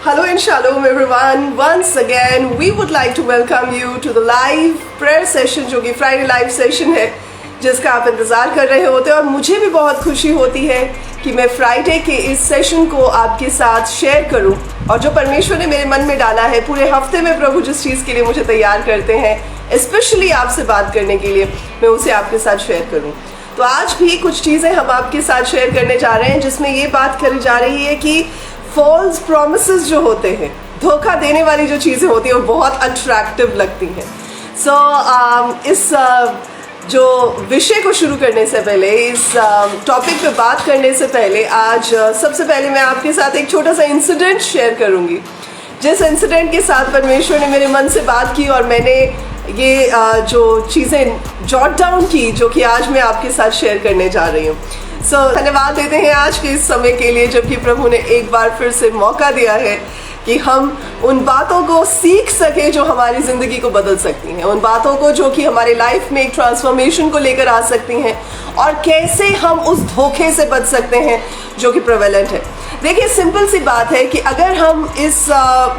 Hello and shalom everyone. Once again, we would like to welcome you to the live prayer session जो कि Friday live session है जिसका आप इंतज़ार कर रहे होते हैं और मुझे भी बहुत खुशी होती है कि मैं फ्राइडे के इस सेशन को आपके साथ शेयर करूं और जो परमेश्वर ने मेरे मन में डाला है पूरे हफ्ते में प्रभु जिस चीज़ के लिए मुझे तैयार करते हैं स्पेशली आपसे बात करने के लिए मैं उसे आपके साथ शेयर करूं। तो आज भी कुछ चीज़ें हम आपके साथ शेयर करने जा रहे हैं जिसमें ये बात करी जा रही है कि फॉल्स प्रॉमिसेस जो होते हैं, धोखा देने वाली जो चीज़ें होती हैं वो बहुत अट्रैक्टिव लगती हैं। इस जो विषय को शुरू करने से पहले, इस टॉपिक पे बात करने से पहले आज सबसे पहले मैं आपके साथ एक छोटा सा इंसिडेंट शेयर करूंगी जिस इंसिडेंट के साथ परमेश्वर ने मेरे मन से बात की और मैंने ये जो चीज़ें जॉट डाउन की जो कि आज मैं आपके साथ शेयर करने जा रही हूँ। धन्यवाद देते हैं आज के इस समय के लिए जबकि प्रभु ने एक बार फिर से मौका दिया है कि हम उन बातों को सीख सके जो हमारी ज़िंदगी को बदल सकती हैं, उन बातों को जो कि हमारी लाइफ में एक ट्रांसफॉर्मेशन को लेकर आ सकती हैं और कैसे हम उस धोखे से बच सकते हैं जो कि प्रेवेलेंट है। देखिए, सिंपल सी बात है कि अगर हम इस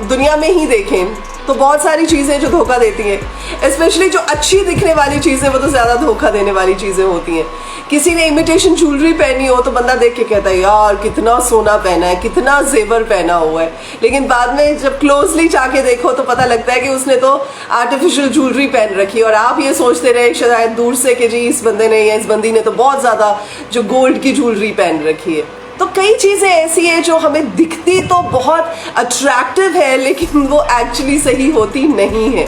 दुनिया में ही देखें तो बहुत सारी चीज़ें जो धोखा देती हैं, स्पेशली जो अच्छी दिखने वाली चीज़ें वो तो ज़्यादा धोखा देने वाली चीज़ें होती हैं। किसी ने इमिटेशन ज्वेलरी पहनी हो तो बंदा देख के कहता है यार कितना सोना पहना है, कितना जेवर पहना हुआ है, लेकिन बाद में जब क्लोजली जाके देखो तो पता लगता है कि उसने तो आर्टिफिशियल ज्वेलरी पहन रखी और आप ये सोचते रहे शायद दूर से कि जी इस बंदे ने या इस बंदी ने तो बहुत ज़्यादा जो गोल्ड की ज्वेलरी पहन रखी है। तो कई चीज़ें ऐसी हैं जो हमें दिखती तो बहुत अट्रैक्टिव है लेकिन वो एक्चुअली सही होती नहीं है।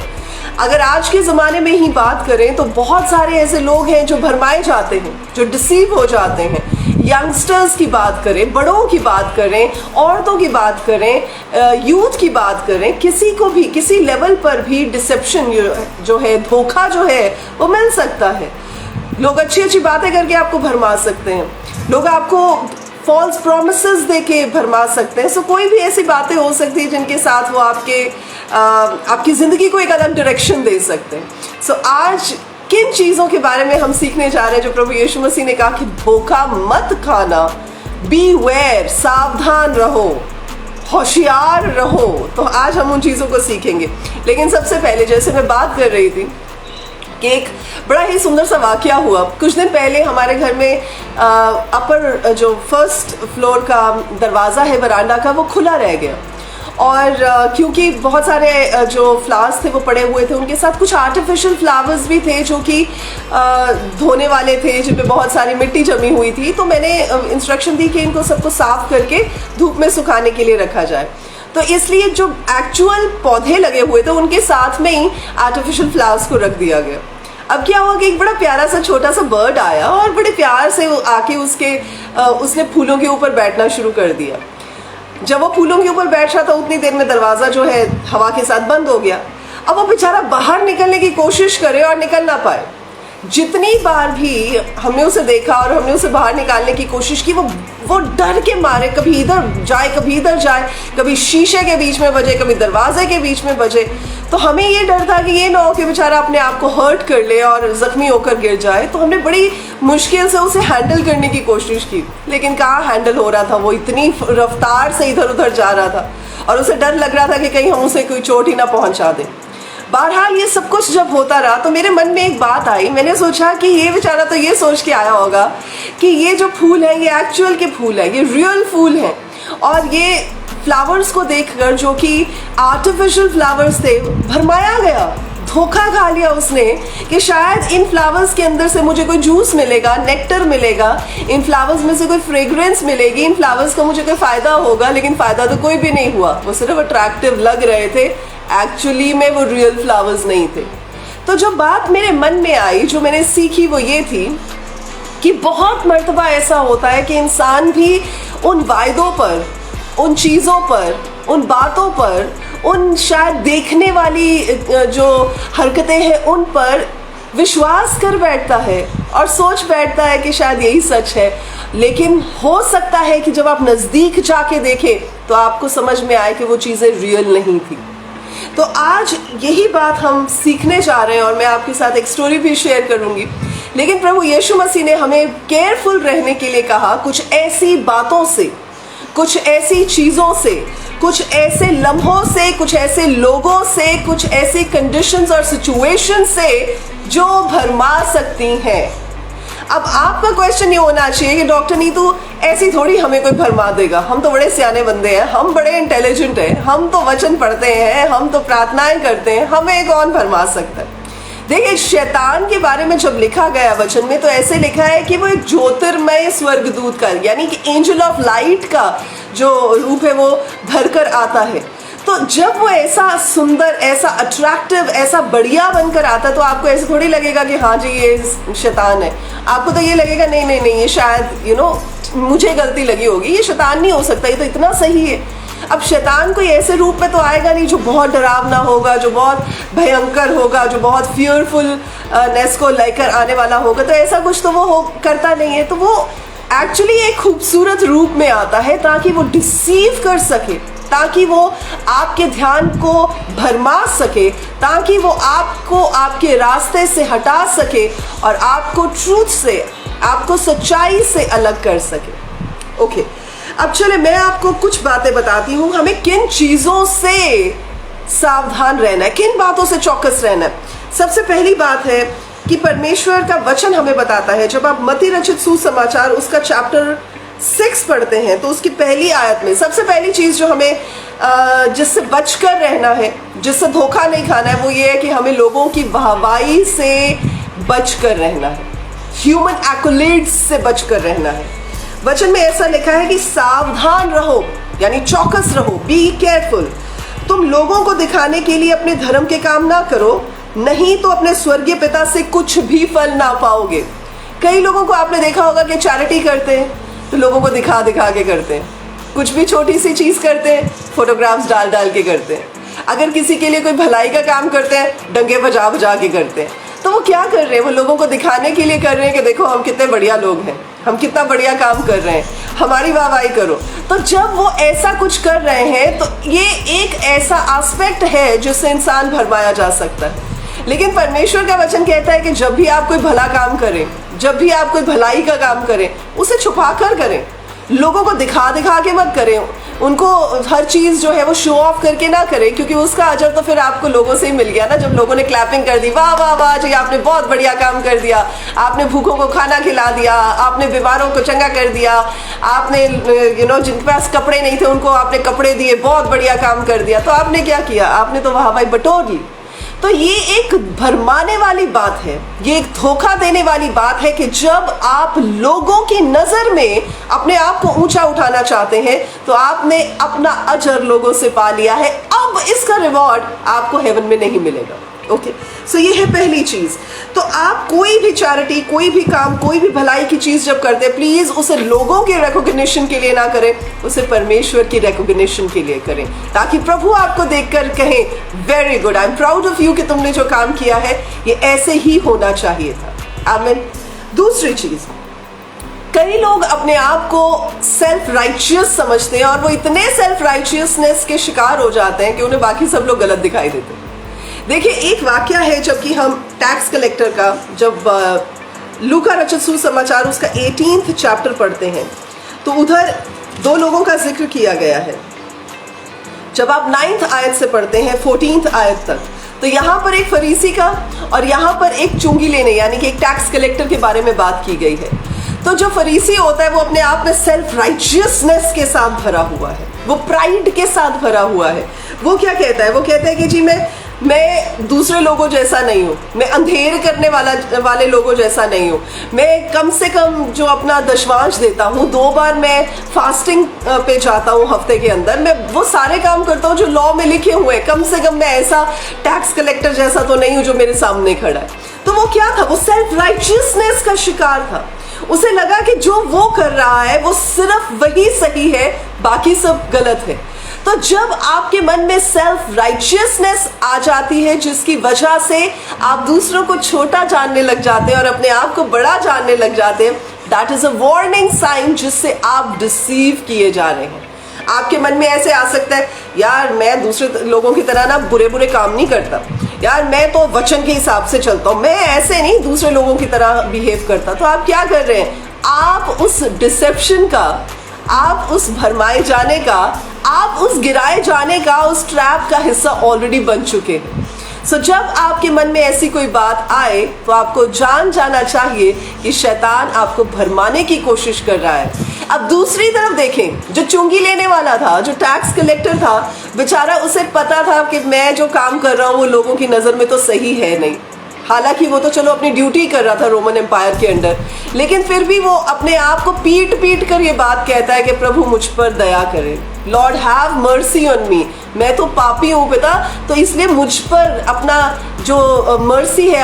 अगर आज के ज़माने में ही बात करें तो बहुत सारे ऐसे लोग हैं जो भरमाए जाते हैं, जो डिसीव हो जाते हैं। यंगस्टर्स की बात करें, बड़ों की बात करें, औरतों की बात करें, यूथ की बात करें, किसी को भी किसी लेवल पर भी डिसेप्शन जो है, धोखा जो है वो मिल सकता है। लोग अच्छी अच्छी बातें करके आपको भरमा सकते हैं, लोग आपको फॉल्स प्रोमिसेस देके भरमा सकते हैं। सो कोई भी ऐसी बातें हो सकती है जिनके साथ वो आपकी ज़िंदगी को एक अलग डायरेक्शन दे सकते हैं। सो आज किन चीज़ों के बारे में हम सीखने जा रहे हैं जो प्रभु यीशु मसीह ने कहा कि धोखा मत खाना, बीवेयर, सावधान रहो, होशियार रहो। तो आज हम उन चीज़ों को सीखेंगे। लेकिन सबसे पहले जैसे मैं बात कर रही थी कि एक बड़ा ही सुंदर सा वाकया हुआ। कुछ दिन पहले हमारे घर में अपर जो फर्स्ट फ्लोर का दरवाज़ा है वरांडा का वो खुला रह गया और क्योंकि बहुत सारे जो फ्लावर्स थे वो पड़े हुए थे, उनके साथ कुछ आर्टिफिशियल फ्लावर्स भी थे जो कि धोने वाले थे, जिन पे बहुत सारी मिट्टी जमी हुई थी। तो मैंने इंस्ट्रक्शन दी कि इनको सबको साफ करके धूप में सुखाने के लिए रखा जाए। तो इसलिए जो एक्चुअल पौधे लगे हुए थे उनके साथ में ही आर्टिफिशियल फ्लावर्स को रख दिया गया। अब क्या हुआ कि एक बड़ा प्यारा सा छोटा सा बर्ड आया और बड़े प्यार से आके उसने फूलों के ऊपर बैठना शुरू कर दिया। जब वो फूलों के ऊपर बैठ रहा था उतनी देर में दरवाज़ा जो है हवा के साथ बंद हो गया। अब वो बेचारा बाहर निकलने की कोशिश करे और निकल ना पाए। जितनी बार भी हमने उसे देखा और हमने उसे बाहर निकालने की कोशिश की, वो डर के मारे कभी इधर जाए कभी इधर जाए, कभी शीशे के बीच में बजे, कभी दरवाजे के बीच में बजे। तो हमें ये डर था कि ये ना हो कि बेचारा अपने आप को हर्ट कर ले और ज़ख्मी होकर गिर जाए। तो हमने बड़ी मुश्किल से उसे हैंडल करने की कोशिश की, लेकिन कहाँ हैंडल हो रहा था। वो इतनी रफ्तार से इधर उधर जा रहा था और उसे डर लग रहा था कि कहीं हम उसे कोई चोट ही ना पहुँचा दें। बहरहाल ये सब कुछ जब होता रहा तो मेरे मन में एक बात आई। मैंने सोचा कि ये बेचारा तो ये सोच के आया होगा कि ये जो फूल है ये एक्चुअल के फूल है, ये रियल फूल हैं और ये फ्लावर्स को देखकर जो कि आर्टिफिशियल फ्लावर्स थे भरमाया गया, धोखा खा लिया उसने कि शायद इन फ्लावर्स के अंदर से मुझे कोई जूस मिलेगा, नेक्टर मिलेगा, इन फ्लावर्स में से कोई फ्रेग्रेंस मिलेगी, इन फ्लावर्स का मुझे कोई फ़ायदा होगा। लेकिन फ़ायदा तो कोई भी नहीं हुआ, वो सिर्फ अट्रैक्टिव लग रहे थे, एक्चुअली में वो रियल फ्लावर्स नहीं थे। तो जो बात मेरे मन में आई, जो मैंने सीखी वो ये थी कि बहुत मर्तबा ऐसा होता है कि इंसान भी उन वायदों पर, उन चीज़ों पर, उन बातों पर, उन शायद देखने वाली जो हरकतें हैं उन पर विश्वास कर बैठता है और सोच बैठता है कि शायद यही सच है। लेकिन हो सकता है कि जब आप नज़दीक जाके देखें तो आपको समझ में आए कि वो चीज़ें रियल नहीं थी। तो आज यही बात हम सीखने जा रहे हैं और मैं आपके साथ एक स्टोरी भी शेयर करूंगी। लेकिन प्रभु यीशु मसीह ने हमें केयरफुल रहने के लिए कहा कुछ ऐसी बातों से, कुछ ऐसी चीज़ों से कुछ ऐसे लम्हों से, कुछ ऐसे लोगों से, कुछ ऐसी कंडीशंस और सिचुएशन से जो भरमा सकती हैं। अब आपका क्वेश्चन ये होना चाहिए कि डॉक्टर नीतू ऐसी थोड़ी हमें कोई भरमा देगा, हम तो बड़े सियाने बंदे हैं, हम बड़े इंटेलिजेंट हैं, हम तो वचन पढ़ते हैं, हम तो प्रार्थनाएं करते हैं, हमें कौन भरमा सकता है। देखिए, शैतान के बारे में जब लिखा गया वचन में तो ऐसे लिखा है कि वो एक ज्योतिर्मय स्वर्गदूत का, यानी कि एंजल ऑफ लाइट का जो रूप है वो धर कर आता है। तो जब वो ऐसा सुंदर, ऐसा अट्रैक्टिव, ऐसा बढ़िया बनकर आता तो आपको ऐसे थोड़ी लगेगा कि हाँ जी ये शैतान है। आपको तो ये लगेगा नहीं नहीं नहीं, ये शायद मुझे गलती लगी होगी, ये शैतान नहीं हो सकता, ये तो इतना सही है। अब शैतान कोई ऐसे रूप में तो आएगा नहीं जो बहुत डरावना होगा, जो बहुत भयंकर होगा, जो बहुत फियरफुलनेस को लेकर आने वाला होगा, तो ऐसा कुछ तो वो करता नहीं है। तो वो एक्चुअली एक खूबसूरत रूप में आता है ताकि वो डिसीव कर सके, ताकि वो आपके ध्यान को भरमा सके, ताकि वो आपको आपके रास्ते से हटा सके और आपको ट्रूथ से, आपको सच्चाई से अलग कर सके। ओके, अब चले मैं आपको कुछ बातें बताती हूँ, हमें किन चीज़ों से सावधान रहना है, किन बातों से चौकस रहना है। सबसे पहली बात है कि परमेश्वर का वचन हमें बताता है, जब आप मत्ती रचित सुसमाचार उसका चैप्टर 6 पढ़ते हैं तो उसकी पहली आयत में सबसे पहली चीज़ जो हमें जिससे बचकर रहना है, जिससे धोखा नहीं खाना है, वो ये है कि हमें लोगों की वाहवाही से बचकर रहना है, ह्यूमन एक्कोलेड्स से बचकर रहना है। वचन में ऐसा लिखा है कि सावधान रहो, यानी चौकस रहो, बी केयरफुल। तुम लोगों को दिखाने के लिए अपने धर्म के काम ना करो, नहीं तो अपने स्वर्गीय पिता से कुछ भी फल ना पाओगे। कई लोगों को आपने देखा होगा कि चैरिटी करते हैं तो लोगों को दिखा दिखा के करते हैं, कुछ भी छोटी सी चीज़ करते हैं फोटोग्राफ्स डाल डाल के करते हैं। अगर किसी के लिए कोई भलाई का काम करते हैं डंगे बजा बजा के करते हैं। तो वो क्या कर रहे हैं, वो लोगों को दिखाने के लिए कर रहे हैं कि देखो हम कितने बढ़िया लोग हैं, हम कितना बढ़िया काम कर रहे हैं, हमारी वाहवाही करो। तो जब वो ऐसा कुछ कर रहे हैं तो ये एक ऐसा एस्पेक्ट है जिससे इंसान भरमाया जा सकता है। लेकिन परमेश्वर का वचन कहता है कि जब भी आप कोई भला काम करें, जब भी आप कोई भलाई का काम करें, उसे छुपा कर करें, लोगों को दिखा दिखा के मत करें, उनको हर चीज़ जो है वो शो ऑफ करके ना करें, क्योंकि उसका अजर तो फिर आपको लोगों से ही मिल गया ना। जब लोगों ने क्लैपिंग कर दी, वाह वाह वाह जी आपने बहुत बढ़िया काम कर दिया, आपने भूखों को खाना खिला दिया, आपने बीमारों को चंगा कर दिया, आपने जिनके पास कपड़े नहीं थे उनको आपने कपड़े दिए, बहुत बढ़िया काम कर दिया, तो आपने क्या किया, आपने तो वाहवाही बटोर ली। तो ये एक भरमाने वाली बात है, ये एक धोखा देने वाली बात है कि जब आप लोगों की नज़र में अपने आप को ऊंचा उठाना चाहते हैं तो आपने अपना अजर लोगों से पा लिया है, अब इसका रिवॉर्ड आपको हेवन में नहीं मिलेगा। ओके, सो ये है पहली चीज़। तो आप कोई भी चैरिटी, कोई भी काम, कोई भी भलाई की चीज़ जब करते हैं, प्लीज़ उसे लोगों के रिकॉग्निशन के लिए ना करें, उसे परमेश्वर की रिकॉग्निशन के लिए करें, ताकि प्रभु आपको देखकर कहें very good, I am proud of you कि तुमने जो काम किया है ये ऐसे ही होना चाहिए था। आमीन। दूसरी चीज़, कई लोग अपने आप को सेल्फ राइचियस समझते हैं और वो इतने सेल्फ राइचियसनेस के शिकार हो जाते हैं कि उन्हें बाकी सब लोग गलत दिखाई देते हैं। देखिए, एक वाक्य है जबकि हम टैक्स कलेक्टर का, जब लूका रचित सुसमाचार उसका 18th चैप्टर पढ़ते हैं तो उधर 2 लोगों का जिक्र किया गया है। जब आप 9th आयत से पढ़ते हैं 14th आयत तक, तो यहाँ पर एक फरीसी का और यहाँ पर एक चुंगी लेने यानी कि एक टैक्स कलेक्टर के बारे में बात की गई है। तो जो फरीसी होता है वो अपने आप में सेल्फ राइचियसनेस के साथ भरा हुआ है, वो प्राइड के साथ भरा हुआ है। वो क्या कहता है, वो कहता है कि जी मैं दूसरे लोगों जैसा नहीं हूँ, मैं अंधेर करने वाले लोगों जैसा नहीं हूँ, मैं कम से कम जो अपना दशवांश देता हूँ, 2 बार मैं फास्टिंग पे जाता हूँ हफ्ते के अंदर, मैं वो सारे काम करता हूँ जो लॉ में लिखे हुए हैं, कम से कम मैं ऐसा टैक्स कलेक्टर जैसा तो नहीं हूँ जो मेरे सामने खड़ा है। तो वो क्या था, वो सेल्फ राइचियसनेस का शिकार था। उसे लगा कि जो वो कर रहा है वो सिर्फ वही सही है, बाकी सब गलत है। तो जब आपके मन में सेल्फ राइचियसनेस आ जाती है जिसकी वजह से आप दूसरों को छोटा जानने लग जाते हैं और अपने आप को बड़ा जानने लग जाते हैं, that is a warning sign जिससे आप डिसीव किए जा रहे हैं। आपके मन में ऐसे आ सकता है, यार मैं दूसरे लोगों की तरह ना बुरे बुरे काम नहीं करता, यार मैं तो वचन के हिसाब से चलता हूँ, मैं ऐसे नहीं दूसरे लोगों की तरह बिहेव करता। तो आप क्या कर रहे हैं, आप उस डिसेप्शन का, आप उस भरमाए जाने का, आप उस गिराए जाने का, उस ट्रैप का हिस्सा ऑलरेडी बन चुके हैं। सो जब आपके मन में ऐसी कोई बात आए तो आपको जान जाना चाहिए कि शैतान आपको भरमाने की कोशिश कर रहा है। अब दूसरी तरफ देखें, जो चुंगी लेने वाला था, जो टैक्स कलेक्टर था, बेचारा उसे पता था कि मैं जो काम कर रहा हूँ वो लोगों की नज़र में तो सही है नहीं। हालांकि वो तो चलो अपनी ड्यूटी कर रहा था रोमन एम्पायर के अंडर, लेकिन फिर भी वो अपने आप को पीट कर ये बात कहता है कि प्रभु मुझ पर दया करे, Lord have mercy on me, मैं तो पापी हूँ पिता, तो इसलिए मुझ पर अपना जो मर्सी है,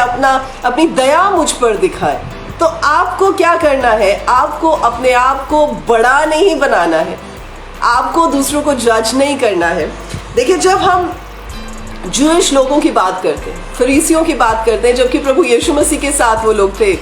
अपनी दया मुझ पर दिखाए। तो आपको क्या करना है? आपको अपने आप को बड़ा नहीं बनाना है, आपको दूसरों को जज नहीं करना है। देखिए, जब हम जूइश लोगों की बात करते हैं, फरीसियों की बात करते हैं, जबकि प्रभु यीशु मसीह के साथ वो लोग थे,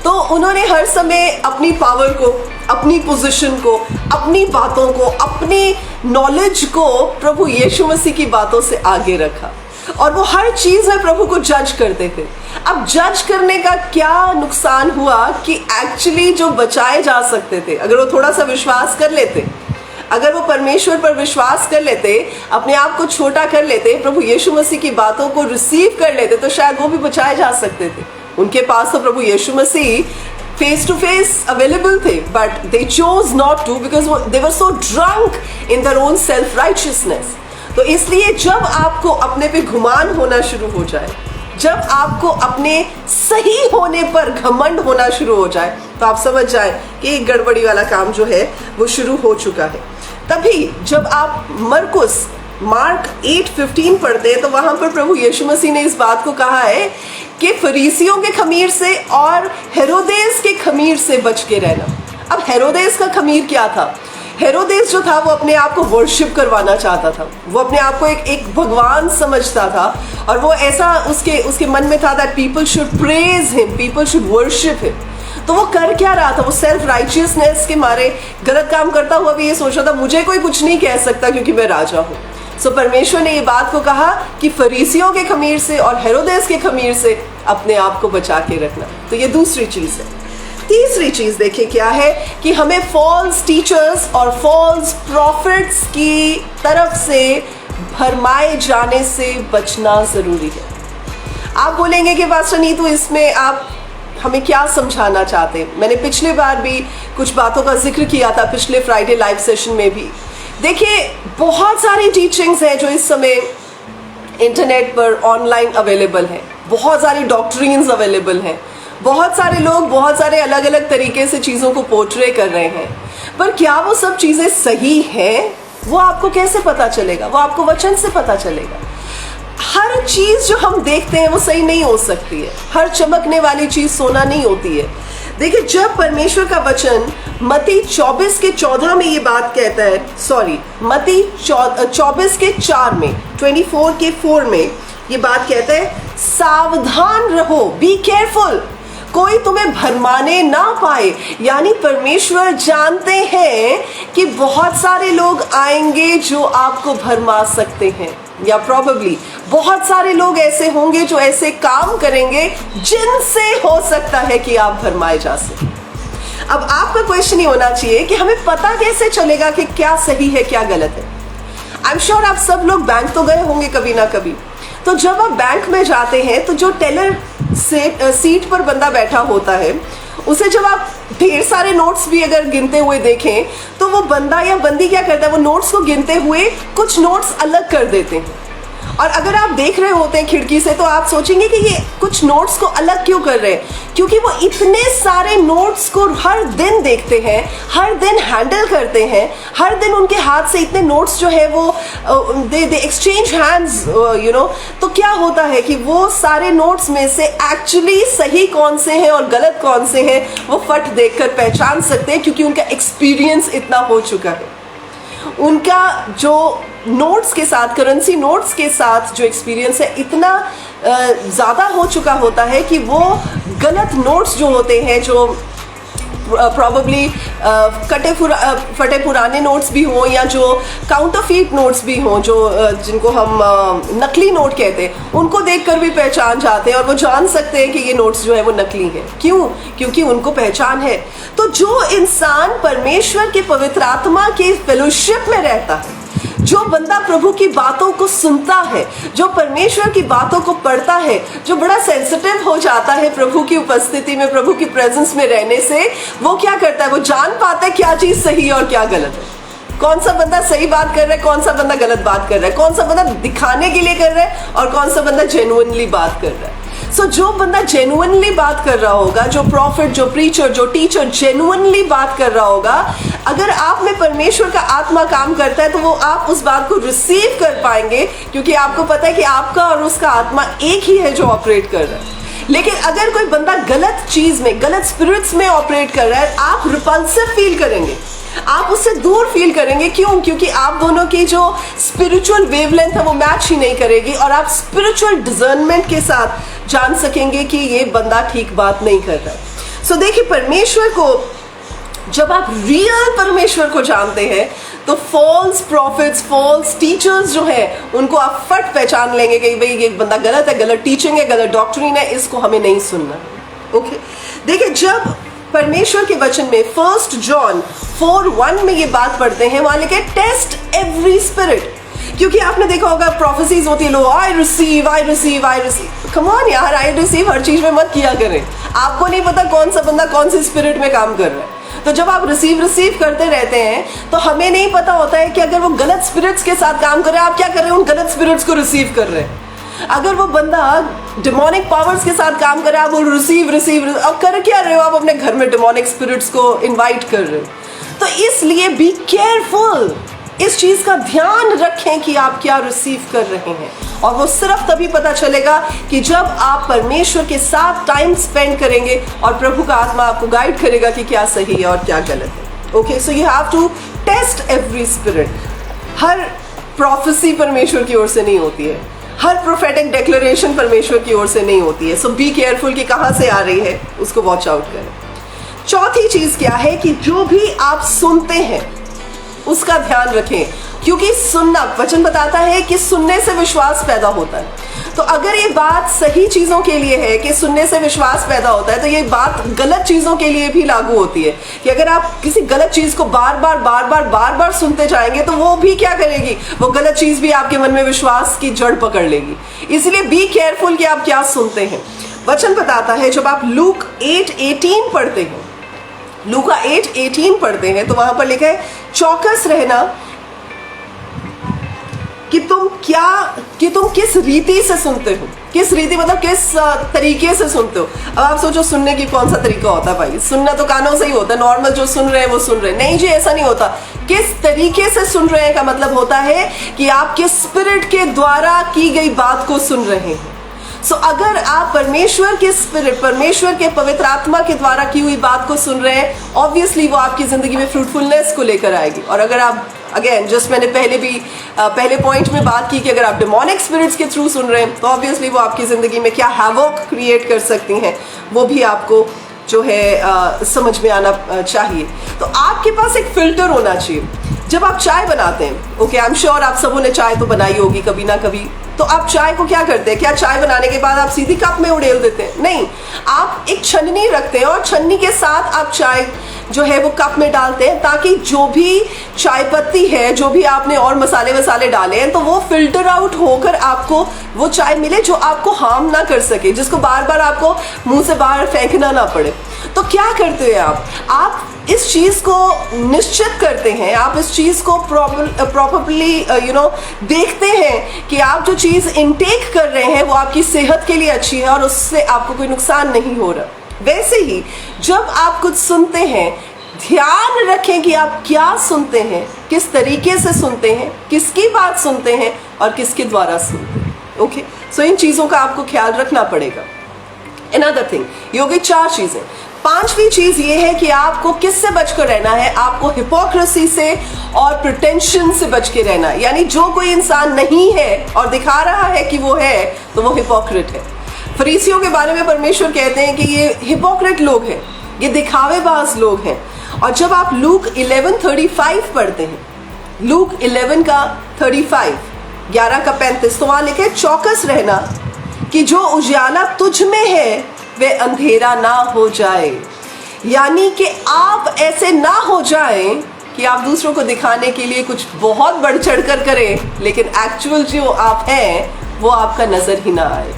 तो उन्होंने हर समय अपनी पावर को, अपनी पोजीशन को, अपनी बातों को, अपनी नॉलेज को प्रभु यीशु मसीह की बातों से आगे रखा और वो हर चीज में प्रभु को जज करते थे। अब जज करने का क्या नुकसान हुआ कि एक्चुअली जो बचाए जा सकते थे, अगर वो थोड़ा सा विश्वास कर लेते, अगर वो परमेश्वर पर विश्वास कर लेते, अपने आप को छोटा कर लेते, प्रभु यीशु मसीह की बातों को रिसीव कर लेते, तो शायद वो भी बचाए जा सकते थे। उनके पास तो प्रभु Yeshu Masih face to face available थे, but they chose not to because they were so drunk in their own self righteousness. तो इसलिए जब आपको अपने पे घुमान होना शुरू हो जाए, जब आपको अपने सही होने पर घमंड होना शुरू हो जाए, तो आप समझ जाए कि एक गड़बड़ी वाला काम जो है वो शुरू हो चुका है। तभी जब आप मार्क 8:15 पढ़ते हैं, तो वहां पर प्रभु यीशु मसीह ने इस बात को कहा है कि फरीसियों के खमीर से और हेरोदेस के खमीर से बच के रहना। अब हेरोदेस का खमीर क्या था? हेरोदेस जो था वो अपने आप को वर्शिप करवाना चाहता था, वो अपने आप को एक भगवान समझता था, और वो ऐसा उसके मन में था that people should praise him, people should worship him. तो वो कर क्या रहा था? वो सेल्फ राइचियसनेस के मारे गलत काम करता हुआ भी ये सोच रहा था, मुझे कोई कुछ नहीं कह सकता क्योंकि मैं राजा हूँ। सो परमेश्वर ने ये बात को कहा कि फरीसियों के खमीर से और हेरोदेस के खमीर से अपने आप को बचा के रखना। तो ये दूसरी चीज है। तीसरी चीज देखिए क्या है कि हमें फॉल्स टीचर्स और फॉल्स प्रॉफिट्स की तरफ से भरमाए जाने से बचना जरूरी है। आप बोलेंगे कि पास्टर नीतू, इसमें आप हमें क्या समझाना चाहते हैं? मैंने पिछले बार भी कुछ बातों का जिक्र किया था, पिछले फ्राइडे लाइव सेशन में भी। देखिए, बहुत सारी टीचिंग्स हैं जो इस समय इंटरनेट पर ऑनलाइन अवेलेबल हैं, बहुत सारी डॉक्ट्रिन्स अवेलेबल हैं, बहुत सारे लोग बहुत सारे अलग अलग तरीके से चीज़ों को पोर्ट्रे कर रहे हैं, पर क्या वो सब चीज़ें सही हैं? वो आपको कैसे पता चलेगा? वो आपको वचन से पता चलेगा। हर चीज जो हम देखते हैं वो सही नहीं हो सकती है, हर चमकने वाली चीज सोना नहीं होती है। देखिए, जब परमेश्वर का वचन मत्ती 24:14 में ये बात कहता है, मत्ती 24:4 में, 24:4 में ये बात कहता है, सावधान रहो, बी केयरफुल, कोई तुम्हें भरमाने ना पाए। यानी परमेश्वर जानते हैं कि बहुत सारे लोग आएंगे जो आपको भरमा सकते हैं, या प्रोबेबली बहुत सारे लोग ऐसे होंगे जो ऐसे काम करेंगे जिनसे हो सकता है कि आप भरमाए जा सके। अब आपका क्वेश्चन ये होना चाहिए कि हमें पता कैसे चलेगा कि क्या सही है क्या गलत है। आई एम श्योर आप सब लोग बैंक तो गए होंगे कभी ना कभी। तो जब आप बैंक में जाते हैं तो जो टेलर सीट पर बंदा बैठा होता है, उसे जब आप ढेर सारे नोट्स भी अगर गिनते हुए देखें तो वो बंदा या बंदी क्या करता है, वो नोट्स को गिनते हुए कुछ नोट्स अलग कर देते हैं। और अगर आप देख रहे होते हैं खिड़की से तो आप सोचेंगे कि ये कुछ नोट्स को अलग क्यों कर रहे हैं, क्योंकि वो इतने सारे नोट्स को हर दिन देखते हैं, हर दिन हैंडल करते हैं, हर दिन उनके हाथ से इतने नोट्स जो है वो दे एक्सचेंज हैंड्स, यू नो। तो क्या होता है कि वो सारे नोट्स में से एक्चुअली सही कौन से हैं और गलत कौन से हैं वो फट देखकर पहचान सकते हैं, क्योंकि उनका एक्सपीरियंस इतना हो चुका है। उनका जो नोट्स के साथ, करेंसी नोट्स के साथ जो एक्सपीरियंस है इतना ज़्यादा हो चुका होता है कि वो गलत नोट्स जो होते हैं, जो प्रॉबली फटे पुराने नोट्स भी हों या जो काउंटरफीट नोट्स भी हों, जो जिनको हम नकली नोट कहते हैं, उनको देखकर भी पहचान जाते हैं और वो जान सकते हैं कि ये नोट्स जो है वो नकली हैं। क्यों? क्योंकि उनको पहचान है। तो जो इंसान परमेश्वर के पवित्र आत्मा के फेलोशिप में रहता है, जो बंदा प्रभु की बातों को सुनता है, जो परमेश्वर की बातों को पढ़ता है, जो बड़ा सेंसिटिव हो जाता है प्रभु की उपस्थिति में, प्रभु की प्रेजेंस में रहने से, वो क्या करता है? वो जान पाता है क्या चीज सही है और क्या गलत है, कौन सा बंदा सही बात कर रहा है, कौन सा बंदा गलत बात कर रहा है, कौन सा बंदा दिखाने के लिए कर रहा है और कौन सा बंदा जेन्युइनली बात कर रहा है। सो जो बंदा जेन्युइनली बात कर रहा होगा, जो प्रॉफिट, जो प्रीचर, जो टीचर जेन्युइनली बात कर रहा होगा, अगर आप में परमेश्वर का आत्मा काम करता है तो वो आप उस बात को रिसीव कर पाएंगे, क्योंकि आपको पता है कि आपका और उसका आत्मा एक ही है जो ऑपरेट कर रहा है। लेकिन अगर कोई बंदा गलत चीज में, गलत स्पिरिट्स में ऑपरेट कर रहा है, आप रिपल्सिव फील करेंगे, आप उससे दूर फील करेंगे। क्यों? क्योंकि आप दोनों की जो स्पिरिचुअल वेवलेंथ है वो मैच ही नहीं करेगी और आप स्पिरिचुअल डिजर्नमेंट के साथ जान सकेंगे कि ये बंदा ठीक बात नहीं कर रहा है। सो देखिए, परमेश्वर को जब आप रियल परमेश्वर को जानते हैं तो फॉल्स प्रॉफिट्स, फॉल्स टीचर्स जो है उनको आप फट पहचान लेंगे कि भाई ये बंदा गलत है, गलत टीचिंग है, गलत डॉक्ट्रिन है, इसको हमें नहीं सुनना। ओके, देखिए जब परमेश्वर के वचन में 1 जॉन 4:1 में ये बात पढ़ते हैं, वहां लिखे टेस्ट एवरी स्पिरिट। क्योंकि आपने देखा होगा प्रोफेसीज होती है, लोग I receive I receive I receive. Come on यार, आई रिसीव हर चीज में मत किया करें। आपको नहीं पता कौन सा बंदा कौन सी स्पिरिट में काम कर रहा है। तो जब आप रिसीव करते रहते हैं तो हमें नहीं पता होता है कि अगर वो गलत स्पिरिट्स के साथ काम कर रहे हैं, आप क्या कर रहे हैं? उन गलत स्पिरिट्स को रिसीव कर रहे हैं। अगर वो बंदा डिमोनिक पावर्स के साथ काम कर रहा है, आप वो रिसीव अब कर क्या रहे हो? आप अपने घर में डिमोनिक स्पिरिट्स को इनवाइट कर रहे हो। तो इसलिए बी केयरफुल, इस चीज का ध्यान रखें कि आप क्या रिसीव कर रहे हैं। और वो सिर्फ तभी पता चलेगा कि जब आप परमेश्वर के साथ टाइम स्पेंड करेंगे और प्रभु का आत्मा आपको गाइड करेगा कि क्या सही है और क्या गलत है। Okay, so you have to test every spirit. हर प्रोफेसी परमेश्वर की ओर से नहीं होती है, हर प्रोफेटिक डिक्लेरेशन परमेश्वर की ओर से नहीं होती है। सो बी केयरफुल कि कहां से आ रही है, उसको वॉच आउट करें। चौथी चीज क्या है कि जो भी आप सुनते हैं उसका ध्यान रखें, क्योंकि सुनना, वचन बताता है कि सुनने से विश्वास पैदा होता है। तो अगर ये बात सही चीजों के लिए है कि सुनने से विश्वास पैदा होता है, तो ये बात गलत चीजों के लिए भी लागू होती है कि अगर आप किसी गलत चीज को बार बार सुनते जाएंगे तो वो भी क्या करेगी? वो गलत चीज भी आपके मन में विश्वास की जड़ पकड़ लेगी। इसलिए बी केयरफुल कि आप क्या सुनते हैं। वचन बताता है, जब आप लूक 8:18 पढ़ते हैं, लूका 8:18 पढ़ते हैं, तो वहां पर लिखा है चौकस रहना कि तुम किस रीति से सुनते हो। किस रीति मतलब किस तरीके से सुनते हो। अब आप सोचो सुनने की कौन सा तरीका होता है? भाई सुनना तो कानों से ही होता है, नॉर्मल जो सुन रहे हैं वो सुन रहे हैं। नहीं जी, ऐसा नहीं होता। किस तरीके से सुन रहे हैं का मतलब होता है कि आप किस स्पिरिट के द्वारा की गई बात को सुन रहे हैं। सो अगर आप परमेश्वर के स्पिरिट, परमेश्वर के पवित्र आत्मा के द्वारा की हुई बात को सुन रहे हैं, ऑब्वियसली वो आपकी जिंदगी में फ्रूटफुलनेस को लेकर आएगी। और अगर आप, अगेन जस्ट मैंने पहले पॉइंट में बात की कि अगर आप डिमोनिक स्पिरिट्स के थ्रू सुन रहे हैं तो ऑब्वियसली वो आपकी जिंदगी में क्या हैवोक क्रिएट कर सकती हैं, वो भी आपको जो है समझ में आना चाहिए। तो आपके पास एक फिल्टर होना चाहिए। जब आप चाय बनाते हैं, ओके, आई एम श्योर आप सबों ने चाय तो बनाई होगी कभी ना कभी, तो आप चाय को क्या करते हैं? क्या चाय बनाने के बाद आप सीधी कप में उड़ेल देते हैं? नहीं, आप एक छन्नी रखते हैं और छन्नी के साथ आप चाय जो है वो कप में डालते हैं, ताकि जो भी चाय पत्ती है, जो भी आपने और मसाले डाले हैं, तो वो फिल्टर आउट होकर आपको वो चाय मिले जो आपको हार्म ना कर सके, जिसको बार बार आपको मुंह से बाहर फेंकना ना पड़े। तो क्या करते हैं आप इस चीज को निश्चित करते हैं, आप इस चीज को प्रॉपरली देखते हैं कि आप जो चीज इनटेक कर रहे हैं वो आपकी सेहत के लिए अच्छी है और उससे आपको कोई नुकसान नहीं हो रहा। वैसे ही जब आप कुछ सुनते हैं, ध्यान रखें कि आप क्या सुनते हैं, किस तरीके से सुनते हैं, किसकी बात सुनते हैं और किसके द्वारा सुनते हैं। ओके, सो इन चीजों का आपको ख्याल रखना पड़ेगा। अनदर थिंग, ये हो गई 4 चीजें। 5वीं चीज ये है कि आपको किससे बचकर रहना है? आपको हिपोक्रेसी से और प्रिटेंशन से बच के रहना है। यानी जो कोई इंसान नहीं है और दिखा रहा है कि वो है, तो वो हिपोक्रेट है। फरीसियों के बारे में परमेश्वर कहते हैं कि ये हिपोक्रेट लोग हैं। ये दिखावेबाज लोग हैं। और जब आप लूक 11:35 पढ़ते हैं, लूक 11 का 35, 11 का 35, तो वहां लिखे चौकस रहना कि जो उजाला तुझ में है वे अंधेरा ना हो जाए। यानी कि आप ऐसे ना हो जाएं कि आप दूसरों को दिखाने के लिए कुछ बहुत बढ़ चढ़ कर करें, लेकिन एक्चुअल जो आप हैं वो आपका नजर ही ना आए।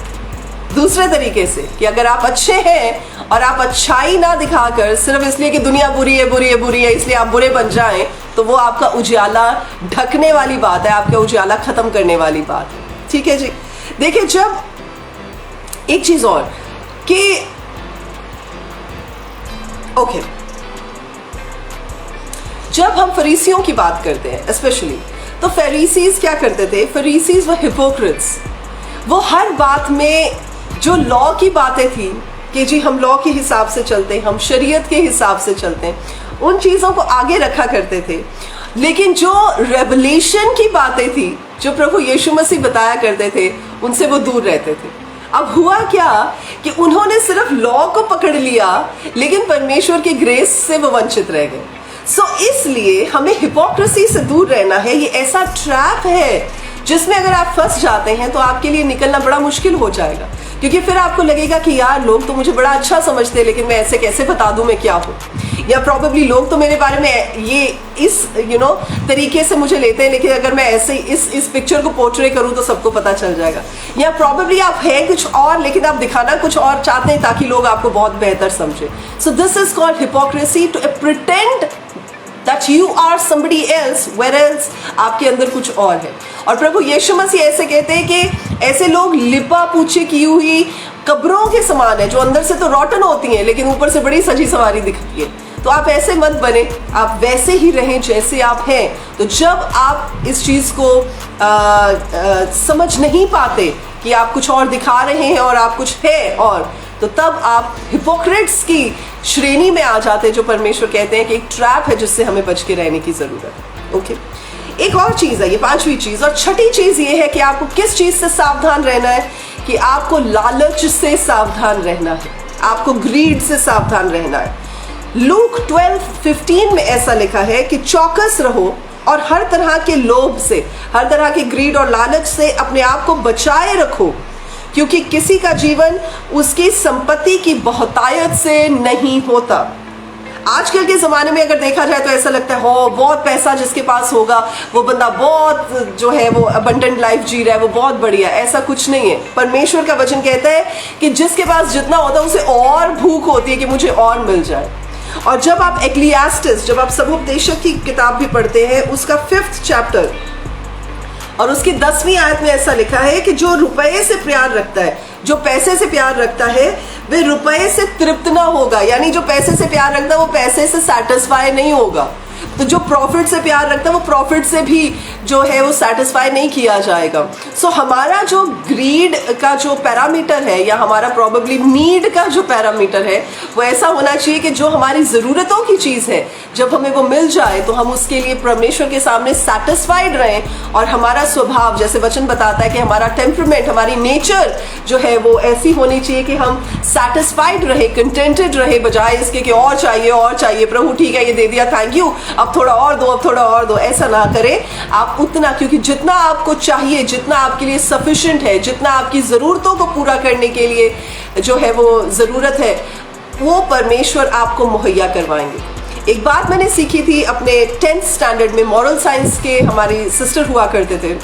दूसरे तरीके से कि अगर आप अच्छे हैं और आप अच्छाई ना दिखाकर सिर्फ इसलिए कि दुनिया बुरी है बुरी है बुरी है इसलिए आप बुरे बन जाएं, तो वो आपका उजाला ढकने वाली बात है, आपका उजाला खत्म करने वाली बात है। ठीक है जी। देखिए, जब एक चीज और कि ओके, जब हम फरीसियों की बात करते हैं स्पेशली, तो फरीसीज क्या करते थे? फरीसीज व हिपोक्रेट्स, वो हर बात में जो लॉ की बातें थी कि जी हम लॉ के हिसाब से चलते हैं, हम शरीयत के हिसाब से चलते हैं, उन चीज़ों को आगे रखा करते थे। लेकिन जो रेवलेशन की बातें थी, जो प्रभु यीशु मसीह बताया करते थे, उनसे वो दूर रहते थे। अब हुआ क्या कि उन्होंने सिर्फ लॉ को पकड़ लिया, लेकिन परमेश्वर की ग्रेस से वो वंचित रह गए। इसलिए हमें हिपोक्रेसी से दूर रहना है। ये ऐसा ट्रैप है जिसमें अगर आप फंस जाते हैं तो आपके लिए निकलना बड़ा मुश्किल हो जाएगा, क्योंकि फिर आपको लगेगा कि यार लोग तो मुझे बड़ा अच्छा समझते हैं, लेकिन मैं ऐसे कैसे बता दूं मैं क्या हूं, या प्रॉबेबली लोग तो मेरे बारे में ये इस तरीके से मुझे लेते हैं, लेकिन अगर मैं ऐसे इस पिक्चर को पोर्ट्रे करूं तो सबको पता चल जाएगा। या प्रॉबेबली आप है कुछ और लेकिन आप दिखाना कुछ और चाहते हैं ताकि लोग आपको बहुत बेहतर समझे। So this is called hypocrisy, to pretend that you are somebody else, whereas आपके अंदर कुछ और है। और प्रभु यीशु मसीह ऐसे कहते हैं कि ऐसे लोग लिपा पूछी की हुई कब्रों के समान है, जो अंदर से तो रॉटन होती हैं लेकिन ऊपर से बड़ी सजी सवारी दिखती है। तो आप ऐसे मत बने, आप वैसे ही रहें जैसे आप हैं। तो जब आप इस चीज़ को समझ नहीं पाते कि आप कुछ और दिखा रहे हैं और आप कुछ है और, तो तब आप हिपोक्रेट्स की श्रेणी में आ जाते हैं, जो परमेश्वर कहते हैं कि एक ट्रैप है जिससे हमें बच के रहने की जरूरत है। ओके, एक और चीज है, ये पांचवी चीज। और छठी चीज ये है कि आपको किस चीज से सावधान रहना है, कि आपको लालच से सावधान रहना है, आपको ग्रीड से सावधान रहना है। लूक 12:15 में ऐसा लिखा है कि चौकस रहो और हर तरह के लोभ से, हर तरह के ग्रीड और लालच से अपने आप को बचाए रखो, क्योंकि किसी का जीवन उसकी संपत्ति की बहुतायत से नहीं होता। आजकल के ज़माने में अगर देखा जाए तो ऐसा लगता है हो बहुत पैसा जिसके पास होगा वो बंदा बहुत जो है वो अबंडेंट लाइफ जी रहा है, वो बहुत बढ़िया। ऐसा कुछ नहीं है। परमेश्वर का वचन कहता है कि जिसके पास जितना होता है उसे और भूख होती है कि मुझे और मिल जाए। और जब आप एक्लियास्टिस, जब आप समुपदेशक की किताब भी पढ़ते हैं, उसका 5th चैप्टर और उसकी 10वीं आयत में ऐसा लिखा है कि जो रुपए से प्यार रखता है, जो पैसे से प्यार रखता है, वे रुपए से तृप्त ना होगा। यानी जो पैसे से प्यार रखता है वो पैसे से सेटिस्फाई नहीं होगा। तो जो प्रॉफिट से प्यार रखता है वो प्रॉफिट से भी जो है वो सेटिस्फाई नहीं किया जाएगा। सो हमारा जो ग्रीड का जो पैरामीटर है, या हमारा प्रॉबेबली नीड का जो पैरामीटर है, वो ऐसा होना चाहिए कि जो हमारी ज़रूरतों की चीज़ है, जब हमें वो मिल जाए तो हम उसके लिए परमेश्वर के सामने सेटिस्फाइड रहें। और हमारा स्वभाव, जैसे वचन बताता है कि हमारा टेम्परामेंट, हमारी नेचर जो है वो ऐसी होनी चाहिए कि हम सेटिस्फाइड रहे, कंटेंटेड रहे, बजाय इसके कि और चाहिए। प्रभु ठीक है ये दे दिया, थैंक यू, अब थोड़ा और दो, अब थोड़ा और दो। ऐसा ना करें आप उतना, क्योंकि जितना आपको चाहिए, जितना आपके लिए सफिशिएंट है, जितना आपकी ज़रूरतों को पूरा करने के लिए जो है वो ज़रूरत है, वो परमेश्वर आपको मुहैया करवाएंगे। एक बात मैंने सीखी थी अपने 10th स्टैंडर्ड में, मॉरल साइंस के हमारी सिस्टर हुआ करते थे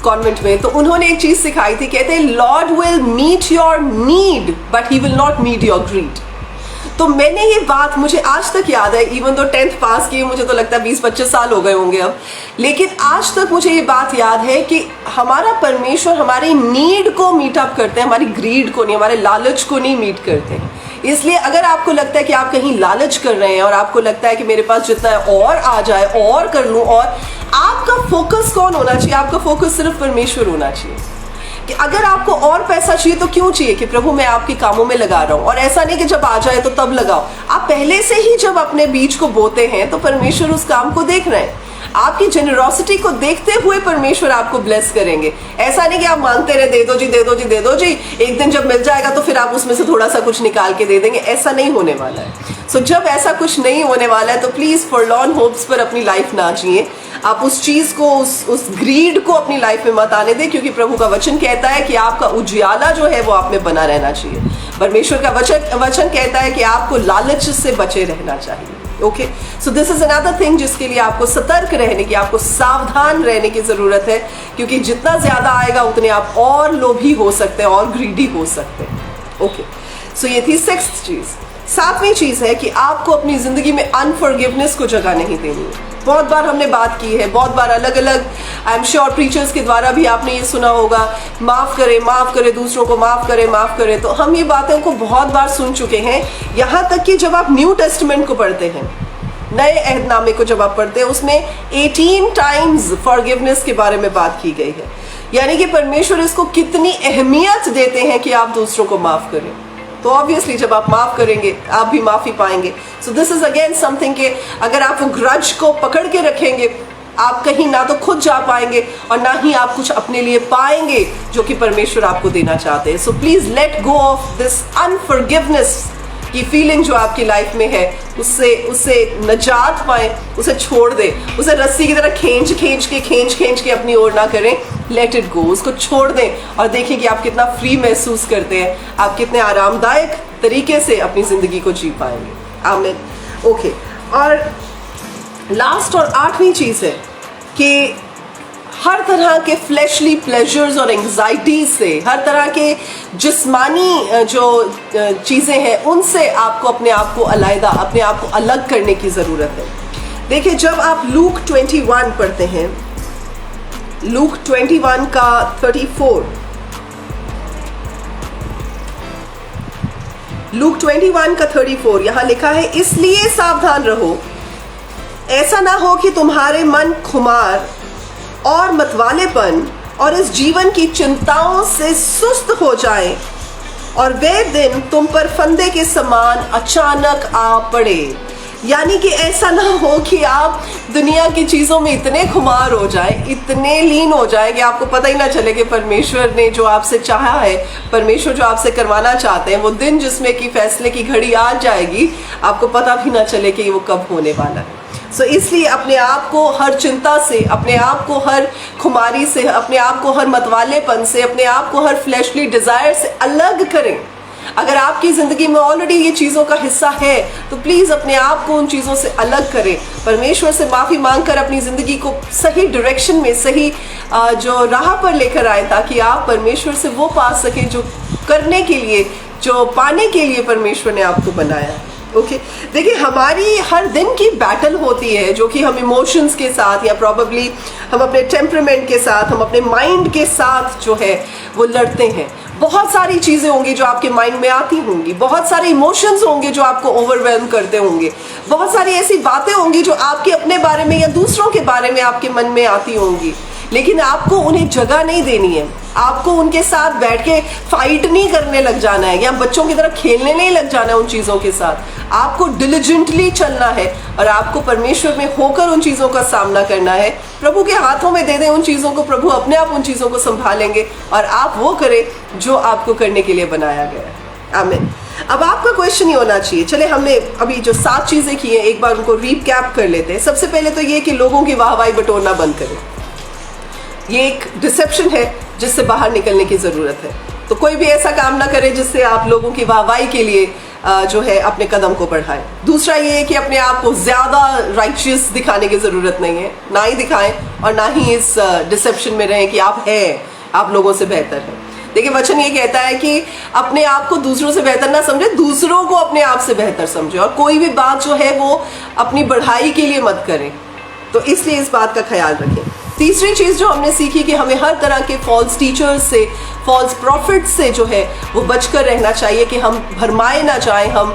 कॉन्वेंट में, तो उन्होंने एक चीज़ सिखाई थी। कहते हैं Lord will meet your need but he will not meet your greed. तो मैंने ये बात, मुझे आज तक याद है, इवन तो 10th पास किए मुझे तो लगता है 20-25 साल हो गए होंगे अब, लेकिन आज तक मुझे ये बात याद है कि हमारा परमेश्वर हमारी नीड को मीट अप करते हैं, हमारी ग्रीड को नहीं, हमारे लालच को नहीं मीट करते हैं। इसलिए अगर आपको लगता है कि आप कहीं लालच कर रहे हैं और आपको लगता है कि मेरे पास जितना है और आ जाए और कर लूँ, और आपका फोकस कौन होना चाहिए? आपका फोकस सिर्फ परमेश्वर होना चाहिए। कि अगर आपको और पैसा चाहिए तो क्यों चाहिए? कि प्रभु मैं आपके कामों में लगा रहा हूँ, और ऐसा नहीं कि जब आ जाए तो तब लगाओ। आप पहले से ही जब अपने बीज को बोते हैं तो परमेश्वर उस काम को देख रहे हैं। आपकी जेनरॉसिटी को देखते हुए परमेश्वर आपको ब्लेस करेंगे। ऐसा नहीं कि आप मांगते रहे, दे दो जी दे दो जी दे दो जी, एक दिन जब मिल जाएगा तो फिर आप उसमें से थोड़ा सा कुछ निकाल के दे देंगे। ऐसा नहीं होने वाला है। सो जब ऐसा कुछ नहीं होने वाला है तो प्लीज फॉरलॉर्न होप्स पर अपनी लाइफ ना जिए। आप उस चीज को, उस ग्रीड को अपनी लाइफ में मत आने दें, क्योंकि प्रभु का वचन कहता है कि आपका उजियाला जो है वो आप में बना रहना चाहिए। परमेश्वर का वचन कहता है कि आपको लालच से बचे रहना चाहिए। Okay, so this is another thing जिसके लिए आपको सतर्क रहने की, आपको सावधान रहने की जरूरत है, क्योंकि जितना ज्यादा आएगा उतने आप और लोभी हो सकते हैं और ग्रीडी हो सकते हैं। ओके, सो ये थी 6th चीज। 7वीं चीज है कि आपको अपनी जिंदगी में अनफॉरगिवनेस को जगह नहीं देनी है। बहुत बार हमने बात की है, बहुत बार अलग अलग आई एम श्योर प्रीचर्स के द्वारा भी आपने ये सुना होगा, माफ करे, दूसरों को माफ करे। तो हम ये बातों को बहुत बार सुन चुके हैं। यहाँ तक कि जब आप न्यू टेस्टमेंट को पढ़ते हैं, नए अहदनामे को जब आप पढ़ते हैं, उसमें 18 टाइम्स फॉरगिवनेस के बारे में बात की गई है। यानी कि परमेश्वर इसको कितनी अहमियत देते हैं कि आप दूसरों को माफ करें। तो ऑब्वियसली जब आप माफ करेंगे आप भी माफी पाएंगे। सो दिस इज अगेन समथिंग कि अगर आप वो ग्रज को पकड़ के रखेंगे, आप कहीं ना तो खुद जा पाएंगे और ना ही आप कुछ अपने लिए पाएंगे जो कि परमेश्वर आपको देना चाहते हैं। So please let go of this unforgiveness की फीलिंग जो आपकी लाइफ में है, उससे नजात पाए, उसे छोड़ दे, उसे रस्सी की तरह खींच के अपनी ओर ना करें। लेट इट गो, उसको छोड़ दें और देखें कि आप कितना फ्री महसूस करते हैं, आप कितने आरामदायक तरीके से अपनी जिंदगी को जी पाएंगे। आमीन। ओके, और लास्ट और 8वीं चीज है कि हर तरह के फ्लैशली प्लेजर्स और एंग्जाइटी से, हर तरह के जिस्मानी जो चीज़ें हैं उनसे आपको अपने आप को अलग करने की ज़रूरत है। देखिए, जब आप लूक 21 पढ़ते हैं, लूक 21 का 34, लूक 21 का 34 यहाँ लिखा है, इसलिए सावधान रहो, ऐसा ना हो कि तुम्हारे मन खुमार और मतवालेपन और इस जीवन की चिंताओं से सुस्त हो जाए और वे दिन तुम पर फंदे के समान अचानक आ पड़े। यानी कि ऐसा ना हो कि आप दुनिया की चीज़ों में इतने खुमार हो जाए, इतने लीन हो जाए कि आपको पता ही ना चले कि परमेश्वर ने जो आपसे चाहा है, परमेश्वर जो आपसे करवाना चाहते हैं, वो दिन जिसमें कि फैसले की घड़ी आ जाएगी, आपको पता भी ना चले कि वो कब होने वाला है। सो इसलिए अपने आप को हर चिंता से, अपने आप को हर खुमारी से, अपने आप को हर मतवालेपन से, अपने आप को हर फ्लैशली डिज़ायर से अलग करें। अगर आपकी ज़िंदगी में ऑलरेडी ये चीज़ों का हिस्सा है तो प्लीज़ अपने आप को उन चीज़ों से अलग करें। परमेश्वर से माफ़ी मांगकर अपनी ज़िंदगी को सही डायरेक्शन में, सही जो राह पर लेकर आए, ताकि आप परमेश्वर से वो पा सकें जो करने के लिए, जो पाने के लिए परमेश्वर ने आपको बनाया है। ओके, देखिए, हमारी हर दिन की बैटल होती है जो कि हम इमोशंस के साथ, या प्रॉबेबली हम अपने टेम्परामेंट के साथ, हम अपने माइंड के साथ जो है वो लड़ते हैं। बहुत सारी चीज़ें होंगी जो आपके माइंड में आती होंगी, बहुत सारे इमोशंस होंगे जो आपको ओवरवेल्म करते होंगे, बहुत सारी ऐसी बातें होंगी जो आपके अपने बारे में या दूसरों के बारे में आपके मन में आती होंगी, लेकिन आपको उन्हें जगह नहीं देनी है। आपको उनके साथ बैठ के फाइट नहीं करने लग जाना है या बच्चों की तरह खेलने नहीं लग जाना है उन चीज़ों के साथ। आपको डिलिजेंटली चलना है और आपको परमेश्वर में होकर उन चीज़ों का सामना करना है। प्रभु के हाथों में दे दें उन चीज़ों को, प्रभु अपने आप उन चीज़ों को संभालेंगे और आप वो करें जो आपको करने के लिए बनाया गया है। आमीन। अब आपका क्वेश्चन ये होना चाहिए, चले हमने अभी जो 7 चीज़ें की हैं एक बार उनको रीकैप कर लेते हैं। सबसे पहले तो ये कि लोगों की वाहवाही बटोरना बंद करें। ये एक डिसेप्शन है जिससे बाहर निकलने की ज़रूरत है। तो कोई भी ऐसा काम ना करे जिससे आप लोगों की वाहवाही के लिए जो है अपने कदम को बढ़ाएं। दूसरा ये है कि अपने आप को ज़्यादा राइचियस दिखाने की ज़रूरत नहीं है, ना ही दिखाएं और ना ही इस डिसेप्शन में रहें कि आप लोगों से बेहतर हैं। देखिए, वचन ये कहता है कि अपने आप को दूसरों से बेहतर ना समझे, दूसरों को अपने आप से बेहतर समझे, और कोई भी बात जो है वो अपनी बढ़ाई के लिए मत करें। तो इसलिए इस बात का ख्याल रखें। तीसरी चीज़ जो हमने सीखी कि हमें हर तरह के फॉल्स टीचर्स से, फॉल्स प्रॉफिट से जो है वो बचकर रहना चाहिए कि हम भरमाए ना जाएं, हम